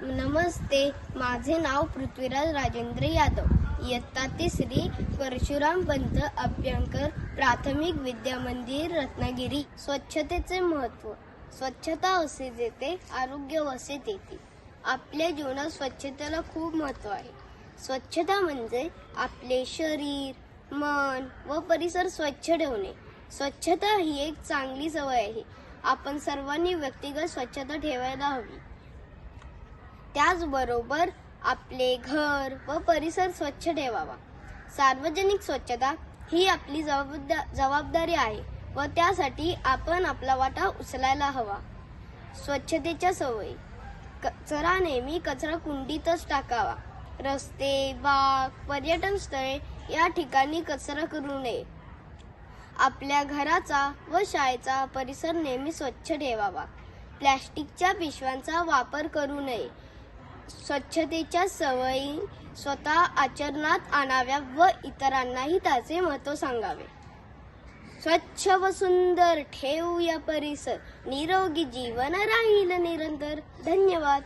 नमस्ते, माझे नाव पृथ्वीराज राजेंद्र यादव. इयत्ता तिसरी, परशुराम पंत अभ्यंकर प्राथमिक विद्या मंदिर, रत्नागिरी. स्वच्छतेचे महत्त्व. स्वच्छता वसे देते, आरोग्य वसे देते. आपल्या जीवनात स्वच्छतेला खूप महत्त्व आहे. स्वच्छता म्हणजे आपले शरीर, मन व परिसर स्वच्छ ठेवणे. स्वच्छता ही एक चांगली सवय आहे. आपण सर्वांनी व्यक्तिगत स्वच्छता ठेवायला हवी. त्याचबरोबर आपले घर व परिसर स्वच्छ ठेवावा. सार्वजनिक स्वच्छता ही आपली जबाबदारी आहे व त्यासाठी आपण आपला वाटा उचलायला हवा. स्वच्छतेच्या सवयी. कचरा नेहमी कचरा कुंडीतच टाकावा. रस्ते, बाग, पर्यटन स्थळे या ठिकाणी कचरा करू नये. आपल्या घराचा व शाळेचा परिसर नेहमी स्वच्छ ठेवावा. प्लॅस्टिकच्या पिशव्यांचा वापर करू नये. स्वच्छतेच्या सवयी स्वतः आचरणात आणाव्या व इतरांनाही त्याचे महत्त्व सांगावे. स्वच्छ व सुंदर ठेवूया परिसर, निरोगी जीवन राहील निरंतर. धन्यवाद.